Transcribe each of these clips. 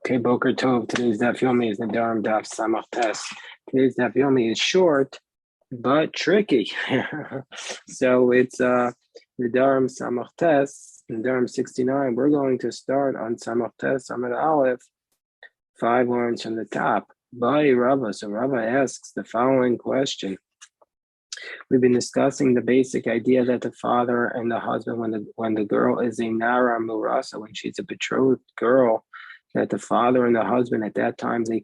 Okay, Boker Tov. Today's Daf Yomi is Nedarim Daf Samach Tes. Today's Daf Yomi is short but tricky. So it's Nedarim Samach Tes, Nedarim 69. We're going to start on Samach Tes, Amud Aleph, 5 lines from the top. By Rava. So Rava asks the following question. We've been discussing the basic idea that the father and the husband, when the girl is a Nara Murasa, when she's a betrothed girl, that the father and the husband at that time they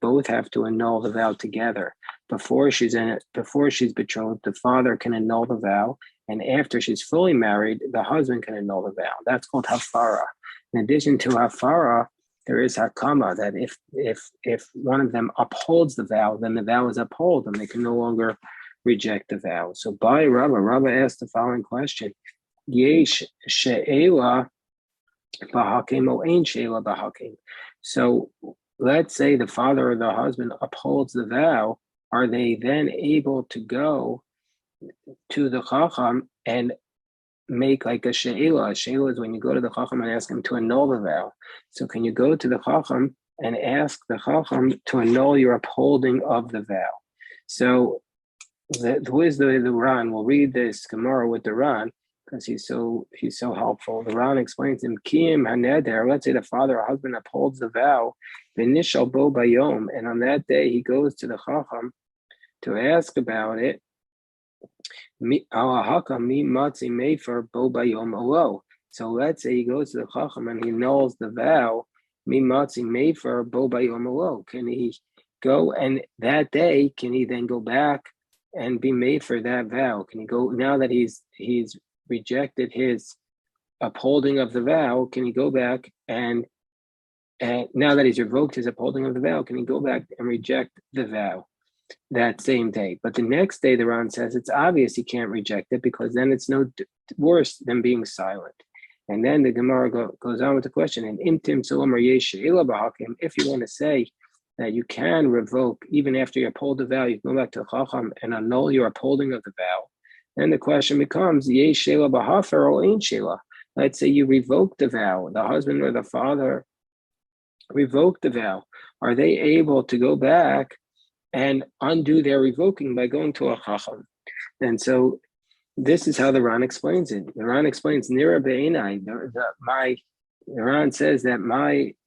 both have to annul the vow together. Before she's betrothed, the father can annul the vow, and after she's fully married, the husband can annul the vow. That's called hafara. In addition to hafara, there is hakama, that if one of them upholds the vow, then the vow is upheld, and they can no longer reject the vow. So by Rava asked the following question: Yesh she'ela b'hakim o ein she'ela b'hakim. So let's say the father or the husband upholds the vow. Are they then able to go to the chacham and make like a she'ela? A she'ela is when you go to the chacham and ask him to annul the vow. So can you go to the chacham and ask the chacham to annul your upholding of the vow? So who is the Ran? We'll read this Gemara with the Ran because he's so helpful. The Ran explains him Kiyim Haneder. Let's say the father or husband upholds the vow, V'nishal bo bayom, and on that day he goes to the Chacham to ask about it. So let's say he goes to the Chacham and he annuls the vow. Can he go and that day? Can he then go back and be made for that vow? Can he go now that he's rejected his upholding of the vow? Can he go back and now that he's revoked his upholding of the vow, can he go back and reject the vow that same day? But the next day, the Ran says it's obvious he can't reject it because then it's no worse than being silent. And then the Gemara goes on with the question: and intim solomar yesh she'ela b'hakim. If you want to say that you can revoke even after you uphold the vow, you can go back to the Chacham and annul your upholding of the vow. Then the question becomes: yesh she'ela b'hafer or ain't she'ela? Let's say you revoke the vow, the husband or the father revoke the vow. Are they able to go back and undo their revoking by going to a Chacham? And so this is how the Ran explains it. The Ran explains Nira be'enai. The Ran says that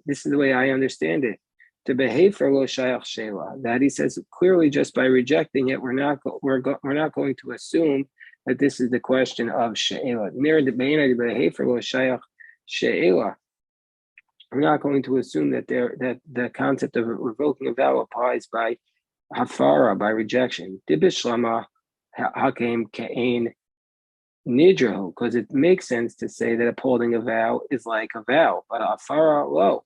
this is the way I understand it. To behave for lo shayach sheila. That he says clearly, just by rejecting it, we're not going to assume that this is the question of sheila. Nira be'enai to behave for lo shayach sheila. We're not going to assume that the concept of revoking a vow applies by hafara, by rejection. Dibishlama hakim ke'ein nidrahu, because it makes sense to say that upholding a vow is like a vow, but hafara lo.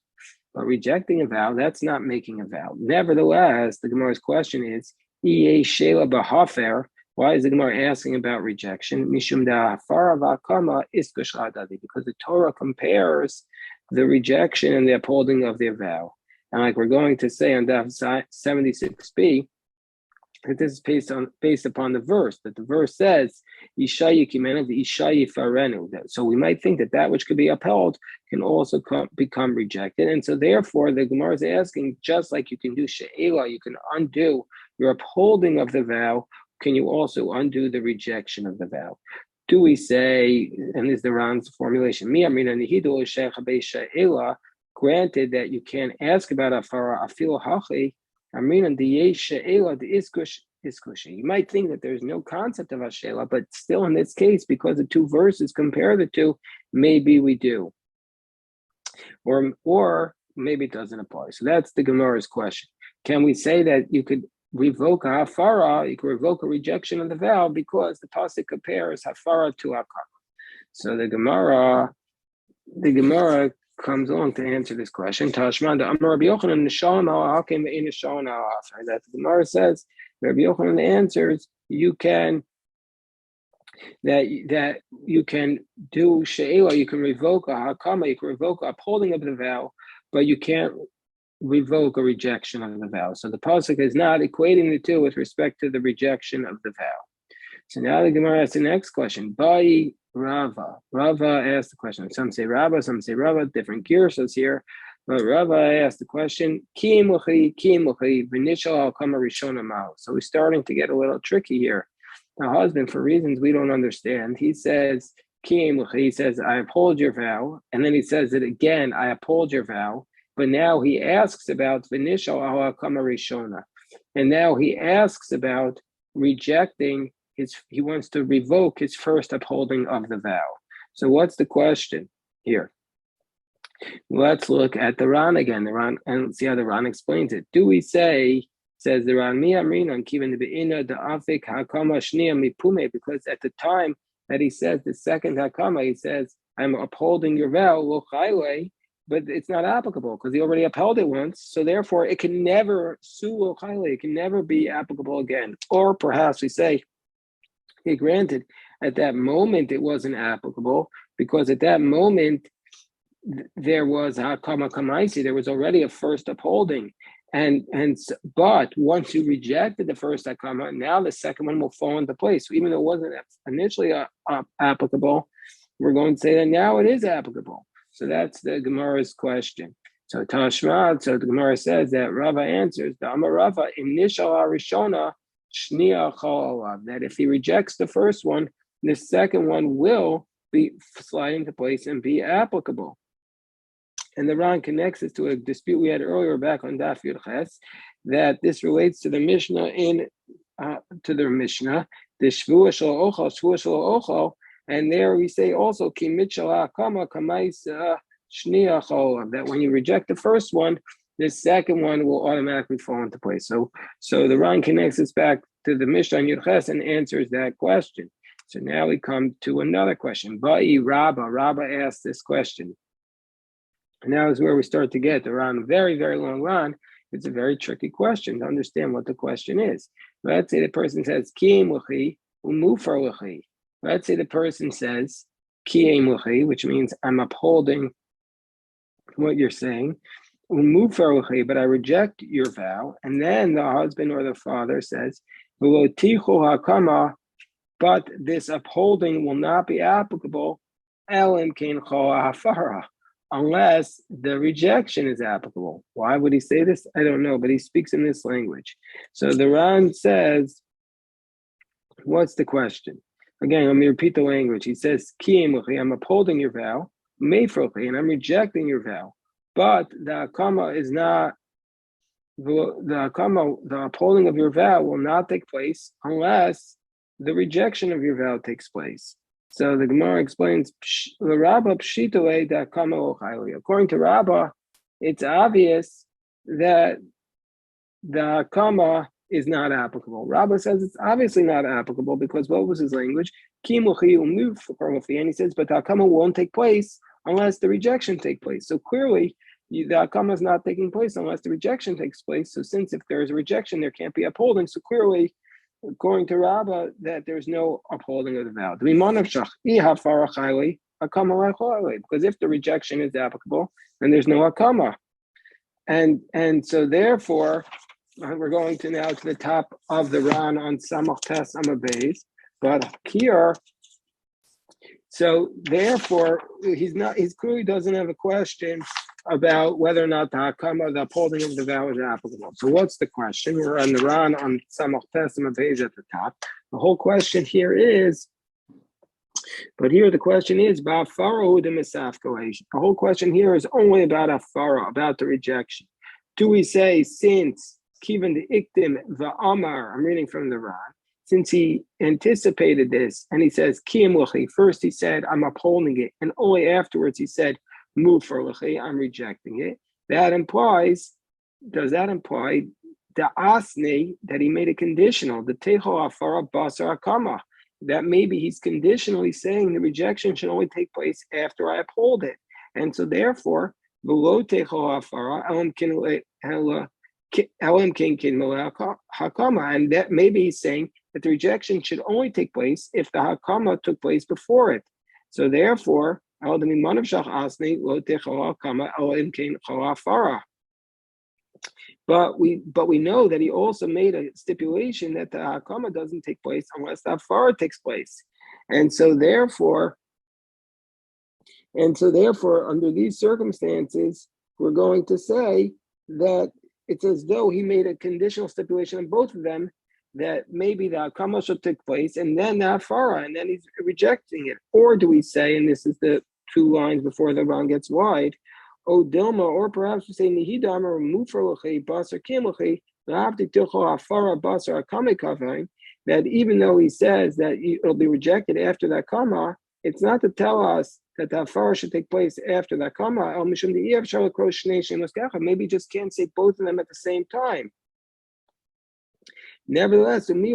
But rejecting a vow, that's not making a vow. Nevertheless, the Gemara's question is, shela b'hafer. Why is the Gemara asking about rejection? Mishum da hafara v'akama iskush hadadi, because the Torah compares the rejection and the upholding of their vow. And like we're going to say on Daf 76b, that this is based upon the verse, that the verse says, Ishayi kimenu v'ishayi farenu. So we might think that which could be upheld can also become rejected. And so therefore, the Gemara is asking, just like you can do she'ela, you can undo your upholding of the vow, can you also undo the rejection of the vow? Do we say, and this is the Ran's formulation, granted that you can't ask about afara afil hachi, you might think that there's no concept of ashela, but still in this case, because the two verses compare the two, maybe we do. Or maybe it doesn't apply. So that's the Gemara's question. Can we say that you could revoke a hafara, you can revoke a rejection of the vow because the pasuk compares hafara to hakama? So the Gemara comes along to answer this question. Tashman da Amar Rabbi Yochanan nishalim al hakim ve'in nishalim al hafer. That the Gemara says, Rabbi Yochanan answers, you can do she'ela, you can revoke a hakama, you can revoke a upholding of the vow, but you can't revoke a rejection of the vow. So the pasuk is not equating the two with respect to the rejection of the vow. So now the Gemara asks the next question. By Rava asked the question. Some say Rava, some say Rava, different gears here. But Rabbi asked the question, Kiyim Luchi, V'nishal al-Kama Rishona Mao. So we're starting to get a little tricky here. The husband, for reasons we don't understand, he says, Kiyim Luchi, he says, I uphold your vow. And then he says it again, I uphold your vow. But now he asks about V'nishal al-Kama Rishona. And now he asks about rejecting he wants to revoke his first upholding of the vow. So what's the question here? Let's look at the Ran again. The Ran, and see how the Ran explains it. Do we say, says the Ran, Mi Amrinan Kivan Be'ina the Afik Hakama Shnia Mipume, because at the time that he says the second Hakama, he says, I'm upholding your vow, Lo Chayle, but it's not applicable because he already upheld it once. So therefore, it can never Su Lo Chayle, it can never be applicable again. Or perhaps we say, hey, granted, at that moment it wasn't applicable because at that moment there was hakama kamaisi, there was already a first upholding, but once you rejected the first hakama, now the second one will fall into place. So even though it wasn't initially applicable, we're going to say that now it is applicable. So that's the Gemara's question. So Tashma, so the Gemara says that Rava answers the Amar Rava initial Arishona shnia chalav, that if he rejects the first one, the second one will be slide into place and be applicable. And the Ran connects it to a dispute we had earlier back on Daf Yud Ches, that this relates to the Mishnah the Shvua Shel Ochel, and there we say also Ki Mitchell Hakama Kamais Shnia Chol, that when you reject the first one, the second one will automatically fall into place. So the Ran connects us back to the Mishnah in Yud Ches and answers that question. So now we come to another question. Ba'i Rabba asked this question. And now is where we start to get around a very, very long run. It's a very tricky question to understand what the question is. Let's say the person says, Kiyim Luchi, Umufar Luchi. Let's say the person says, Kiyim Luchi, which means I'm upholding what you're saying. Umufar Luchi, but I reject your vow. And then the husband or the father says, Ulotichu Hakama, but this upholding will not be applicable, Elim Kin Choa Hafara, unless the rejection is applicable. Why would he say this? I don't know, but he speaks in this language. So the Ran says, what's the question? Again, let me repeat the language. He says, I'm upholding your vow, and I'm rejecting your vow. But the akama is not, the upholding of your vow will not take place unless the rejection of your vow takes place. So the Gemara explains, according to Rabbah, it's obvious that the hakama is not applicable. Rabbah says it's obviously not applicable because what was his language? And he says, but the hakama won't take place unless the rejection takes place. So clearly, the hakama is not taking place unless the rejection takes place. So since if there is a rejection, there can't be upholding. So clearly, according to Rabbah, that there's no upholding of the vow. Because if the rejection is applicable, then there's no hakama. And so therefore, we're going to now to the top of the Ran on Samach Tes Amud Beis. But here, so therefore, he clearly doesn't have a question about whether or not the hakama, the upholding of the vow, is applicable. So what's the question? We're on the Ran on Samach Tes Amud Beis at the top. The whole question here is, but here the question is about the whole question here is only about afara, about the rejection. Do we say since Kivan the Iktim Va'amar, I'm reading from the Ran, since he anticipated this and he says Kiyim Luchi, first he said I'm upholding it, and only afterwards he said move for Luchi, I'm rejecting it. Does that imply the Asni, that he made a conditional, the Techo Afara Basar Akama, that maybe he's conditionally saying the rejection should only take place after I uphold it. And so therefore, below Techo Afara, Hakama, and that maybe he's saying that the rejection should only take place if the Hakama took place before it. So therefore, but we know that he also made a stipulation that the hakama doesn't take place unless the afara takes place, and so therefore, under these circumstances, we're going to say that it's as though he made a conditional stipulation on both of them, that maybe the Akama should take place and then the Hafara, and then he's rejecting it. Or do we say, and this is the 2 lines before the Ran gets wide, O Dilma, or perhaps we say Nihidam or Mufarlachi, Basar Kimlachi, Hafara Basar Akame Kavain, that even though he says that it'll be rejected after that Kama, it's not to tell us that the Hafara should take place after that Kama. Maybe you just can't say both of them at the same time. Nevertheless, but he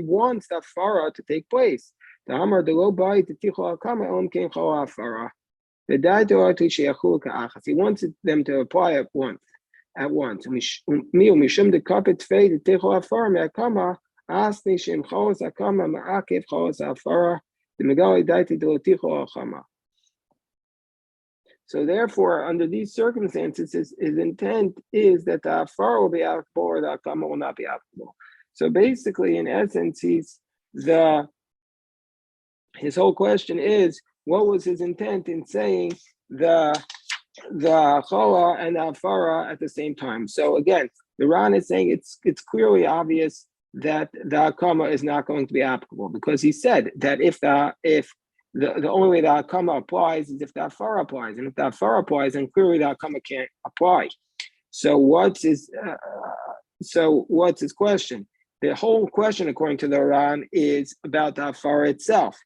wants the Hafara to take place. The Hamar the low bite the Tichol Kama Om King Hafara. The Daito he wants them to apply at once. Mishum the carpet fade the Tichol Hafara Me'akama. Asni Shem Chaos Akama Ma'akev Chaos Hafara. The Megali Daiti the Tichol Akama. So therefore, under these circumstances, his intent is that the Hafara will be applicable or the Akama will not be applicable. So basically, in essence, his whole question is, what was his intent in saying the Chala and the Hafara at the same time? So again, the Ran is saying it's clearly obvious that the Akama is not going to be applicable, because he said that if the only way the Akama applies is if the Hafara applies, and if the Hafara applies, then clearly the Akama can't apply. So what's his question? The whole question, according to the Ran, is about the Hafara itself.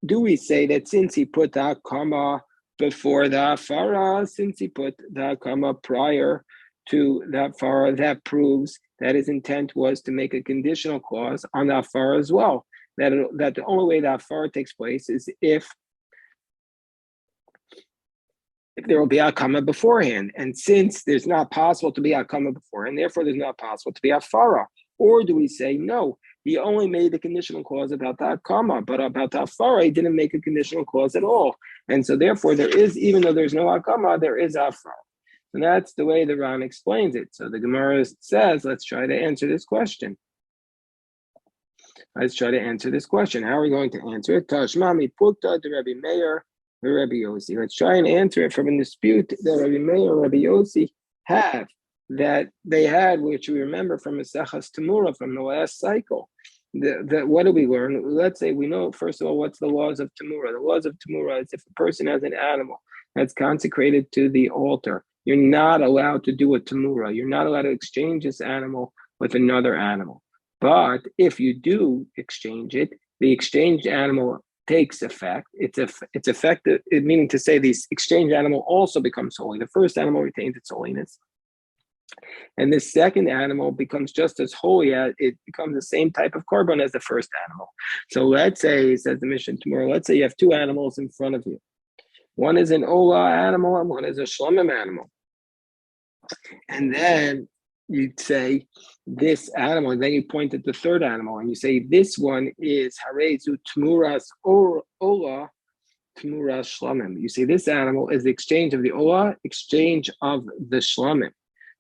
Do we say that since he put the Akama before the Hafara, since he put the Akama prior to the Hafara, that proves that his intent was to make a conditional clause on the Hafara as well? That the only way the Hafara takes place is if there will be Akama beforehand. And since there's not possible to be Akama beforehand, therefore there's not possible to be Hafara. Or do we say, no, he only made the conditional clause about the Akama, but about the Hafara, he didn't make a conditional clause at all. And so therefore there is, even though there's no Akama, there is Hafara. And that's the way the Ran explains it. So the Gemara says, let's try to answer this question. Let's try to answer this question. How are we going to answer it? Tashmami Pukta to Rabbi Meir, Rabbi Yossi. Let's try and answer it from a dispute that Rabbi Meir and Rabbi Yossi have, that they had, which we remember from Masechas Tamura from the last cycle. What do we learn? Let's say we know, first of all, what's the laws of Tamura. The laws of Tamura is if a person has an animal that's consecrated to the altar, you're not allowed to do a Tamura. You're not allowed to exchange this animal with another animal. But if you do exchange it, the exchanged animal takes effect. It's effective, meaning to say the exchanged animal also becomes holy. The first animal retains its holiness, and the second animal becomes just as holy, as it becomes the same type of korban as the first animal. So let's say, says the Mishnah tomorrow, let's say you have 2 animals in front of you. One is an Ola animal and one is a Shlomim animal. And then you'd say this animal, and then you point at the third animal and you say this one is Harezu Tmuras Ola Tmuras Shlomim. You say this animal is the exchange of the Ola, exchange of the Shlomim.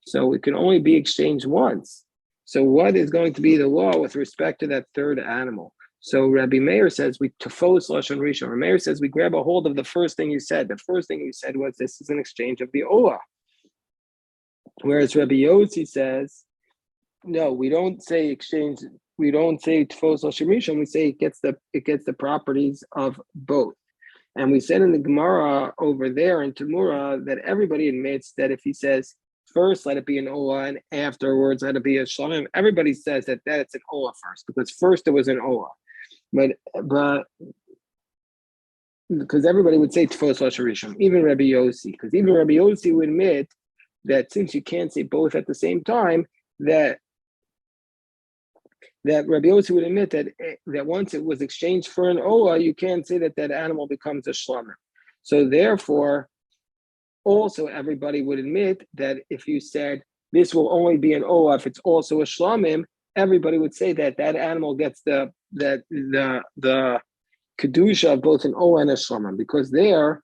So it can only be exchanged once. So what is going to be the law with respect to that third animal? So Rabbi Meir says we tefos lashon rishon. Rabbi Meir says we grab a hold of the first thing you said. The first thing you said was this is an exchange of the Ola. Whereas Rabbi Yossi says, no, we don't say exchange. We don't say tefos lashon rishon. We say it gets the properties of both. And we said in the Gemara over there in Tamura that everybody admits that if he says first let it be an Ola and afterwards let it be a Shlomim, everybody says that it's an Ola first, because first it was an Ola. But because everybody would say tefos lashon rishon, even Rabbi Yossi, because even Rabbi Yossi would admit that since you can't say both at the same time, that Rabbi Yossi would admit that once it was exchanged for an Ola, you can't say that animal becomes a Shlomim. So therefore, also everybody would admit that if you said this will only be an Ola if it's also a Shlomim, everybody would say that animal gets the kedusha of both an Ola and a Shlomim, because there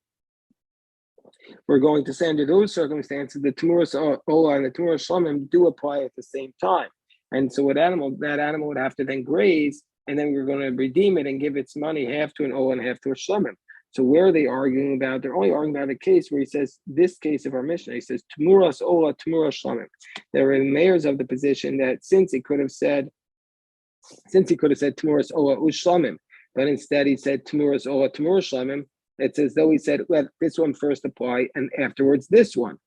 we're going to say under those circumstances the Tmuras Ola and the Tmuras Shlomim do apply at the same time. And so that animal would have to then graze, and then we're going to redeem it and give its money half to an Ola and half to a Shlomim. So where are they arguing about? They're only arguing about a case where he says, this case of our Mishnah, he says, Tmuras Ola, Tmuras Shlamim. There were mayors of the position that since he could have said Tmuras Ola Ushlamim, but instead he said Tmuras Ola Tmuras Shlamim, it's as though he said, let this one first apply and afterwards this one.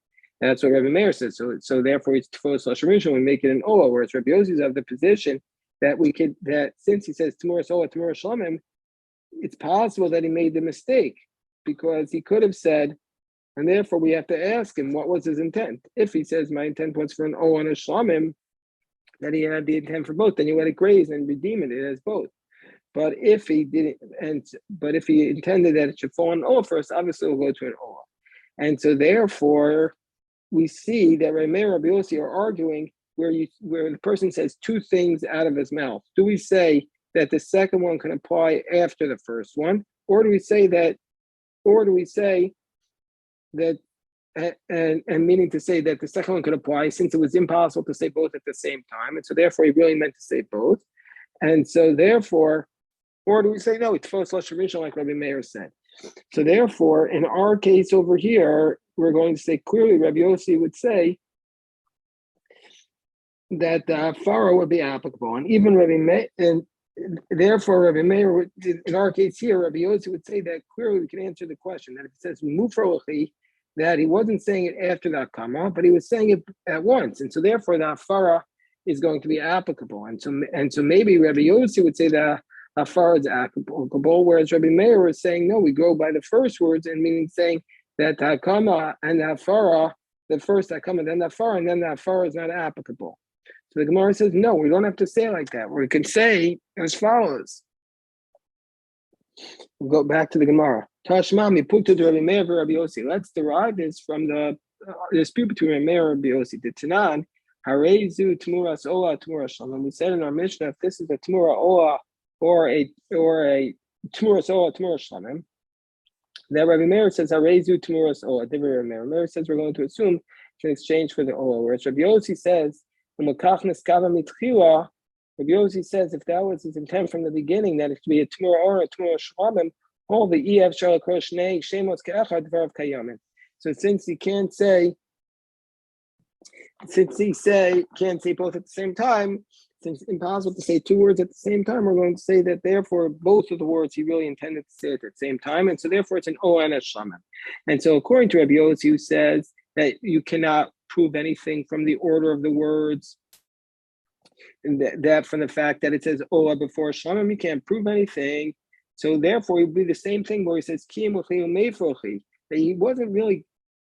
That's what Rabbi Meir says. So therefore it's Tfos Lashon we make it an Ola, whereas Rabbi Yossi is of the position that since he says Tmuras Ola Tmuras Shlamim, it's possible that he made the mistake because he could have said, and therefore we have to ask him what was his intent. If he says my intent was for an O and a Shlamim, that he had the intent for both, then you let it graze and redeem it as both. But if he didn't, but if he intended that it should fall on O first, obviously it will go to an O. And so therefore we see that Rabbi Meir and Rabbi Yossi are arguing where the person says two things out of his mouth. Do we say that the second one can apply after the first one, or do we say that, and meaning to say that the second one could apply since it was impossible to say both at the same time, and so therefore he really meant to say both, and so therefore, or do we say no, it's Tfos Lashon Rishon like Rabbi Meir said? So therefore, in our case over here, we're going to say clearly Rabbi Yossi would say that the Hafara would be applicable, and even Rabbi Meir, and therefore Rabbi Meir, in our case here, Rabbi Yossi would say that clearly we can answer the question that if it says Mufrochi, that he wasn't saying it after the Hakama, but he was saying it at once, and so therefore the Hafara is going to be applicable, and so maybe Rabbi Yossi would say that Hafara is applicable, whereas Rabbi Meir was saying no, we go by the first words, and meaning saying that the Hakama and the Hafara, the first Hakama, then the Hafara, and then the Hafara is not applicable. So the Gemara says, no, we don't have to say it like that. We can say as follows. We'll go back to the Gemara. Tashmami put to Rabbi Meir and Rabbi Yossi. Let's derive this from the dispute between Rabbi Meir and Rabbi Yossi. The Tanan, Harezu Tmuras Ola Tmuras Shlamim. We said in our Mishnah, if this is a Tmura Ola or a Tmuras Ola Tmuras Shlamim, that Rabbi Meir says Harezu Tmuras Ola. Rabbi Meir says we're going to assume it's an exchange for the Ola, whereas Rabbi Yossi says, Rabbi Yossi says if that was his intent from the beginning, that it could be a Tmura or a Tmura Shlamim, all the EF Shal Kroshnei Shemos Ke'achad Dvarav Kayamin. So since he can't say both at the same time, since it's impossible to say two words at the same time, we're going to say that therefore both of the words he really intended to say at the same time, and so therefore it's an O and a Shlamim. And so according to Rabbi Yossi, who says that you cannot prove anything from the order of the words, and that from the fact that it says Ola before Shlamim, you can't prove anything. So therefore, it would be the same thing where he says that he wasn't really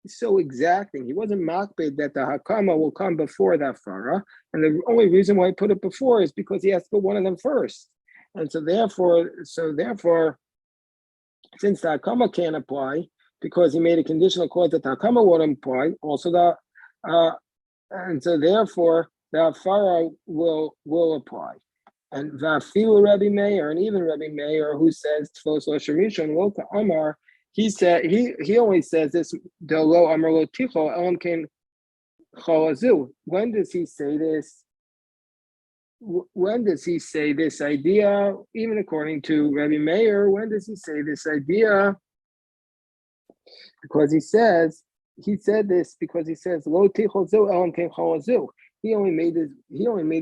so exacting. He wasn't makbid that the Hakama will come before that Farah, and the only reason why he put it before is because he has to put one of them first. And so therefore, since the Hakama can't apply, because he made a conditional clause that the Hakama won't apply, also and so therefore the Hafara will apply. And Vafilu Rabbi Meir, and even Rabbi Meir, who says Tfos Lashon Rishon Lo Amar, he said he only says this Lo Amar Lo Ticho Elam Ken Chalazu. When does he say this? When does he say this idea? Even according to Rabbi Meir, when does he say this idea? Because he said this because he says Lo Ticho Zu Elam Ken Chalazu. He only made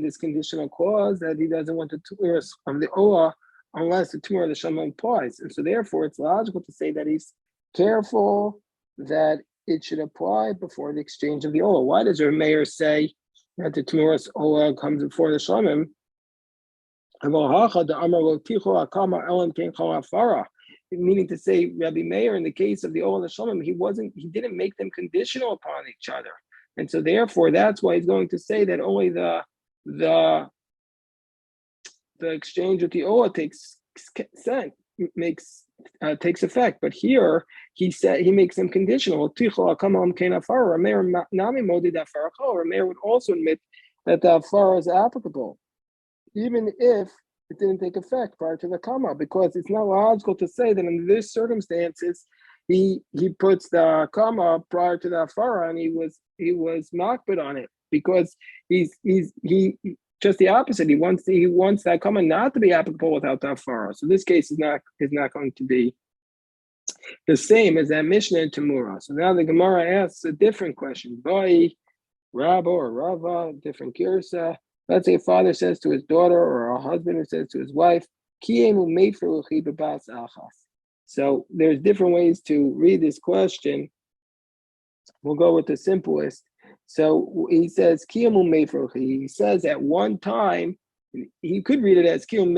this conditional clause that he doesn't want the Tmura from the Ola unless the Tmura of the Shema applies. And so therefore it's logical to say that he's careful that it should apply before the exchange of the Ola. Why does your mayor say that the Tmura's Ola comes before the Shemim? Meaning to say, Rabbi Meir, in the case of the Ola and the Shemim, he didn't make them conditional upon each other. And so therefore, that's why he's going to say that only the exchange with the Ola takes effect. But here he said he makes them conditional. Rameir would also admit that the Afara is applicable, even if it didn't take effect prior to the Kama, because it's not logical to say that in these circumstances he puts the Kama prior to the Afara, and he was makbid on it, because he's just the opposite. He wants that Kama not to be applicable without the Afara. So this case is not going to be the same as that Mishnah in Tamura. So now the Gemara asks a different question. Boy, Rabba or Rava, different Girsa. Let's say a father says to his daughter, or a husband who says to his wife, so there's different ways to read this question. We'll go with the simplest. So he says, he says at one time, he could read it as and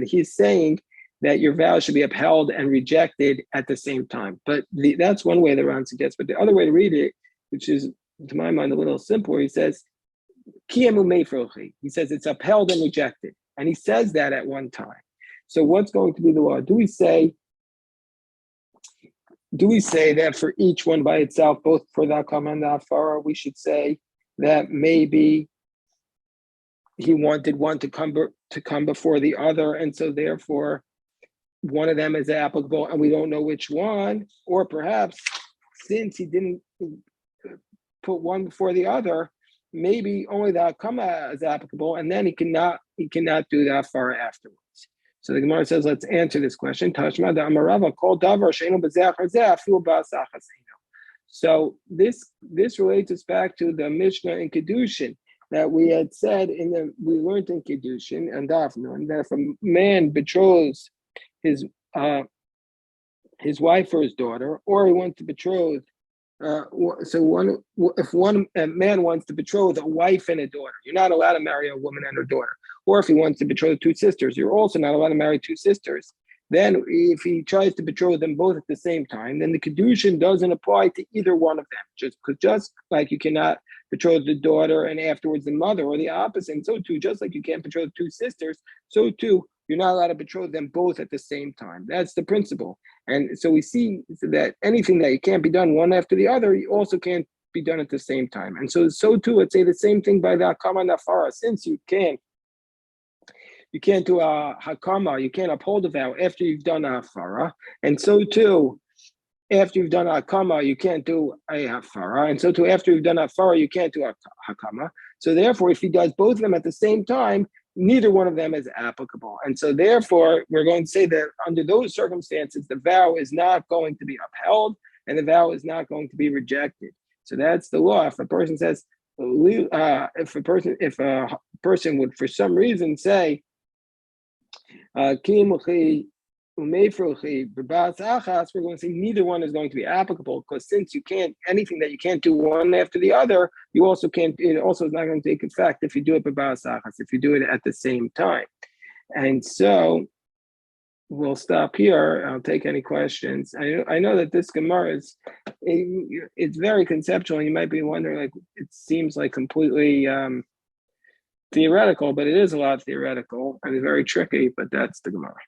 he's saying that your vow should be upheld and rejected at the same time. But that's one way the Ran suggests. But the other way to read it, which is to my mind a little simpler, he says, he says it's upheld and rejected. And he says that at one time. So what's going to be the law? Do we say that for each one by itself, both for the Hakama and the Hafara, we should say that maybe he wanted one to come before the other, and so therefore one of them is applicable, and we don't know which one, or perhaps since he didn't put one before the other, maybe only the Hakama is applicable, and then he cannot do the Hafara afterwards. So the Gemara says, let's answer this question. Tashma da Amarava kol davar sheinu b'zeh zeh afilu ba'asach haseinu. So this relates us back to the Mishnah in Kedushin that we had said we learned in Kedushin and Dafnon that if a man betroths his wife or his daughter, or he wants to betroth. If one man wants to betroth a wife and a daughter, you're not allowed to marry a woman and her daughter. Or if he wants to betroth two sisters, you're also not allowed to marry two sisters. Then if he tries to betroth them both at the same time, then the Kedushin doesn't apply to either one of them. Just like you cannot betroth the daughter and afterwards the mother, or the opposite. And so too, just like you can't betroth two sisters, so too, you're not allowed to betroth them both at the same time. That's the principle. And so we see that anything that you can't be done one after the other, you also can't be done at the same time. And so too, let's say the same thing by the Hakama and Hafara. Since you can't do a Hakama, you can't uphold a vow after you've done a Hafara. And so too, after you've done a Hakama, you can't do a Hafara. And so too, after you've done a Hafara, you can't do a Hakama. So therefore, if he does both of them at the same time, neither one of them is applicable. And so therefore, we're going to say that under those circumstances, the vow is not going to be upheld and the vow is not going to be rejected. So that's the law. If a person says, if a person would for some reason say, we're going to say neither one is going to be applicable, because since you can't, anything that you can't do one after the other, you also can't, it also is not going to take effect if you do it if you do it at the same time. And so we'll stop here. I'll take any questions. I know that this Gemara it's very conceptual, and you might be wondering, like, it seems like completely theoretical, but it is a lot theoretical and very tricky, but that's the Gemara.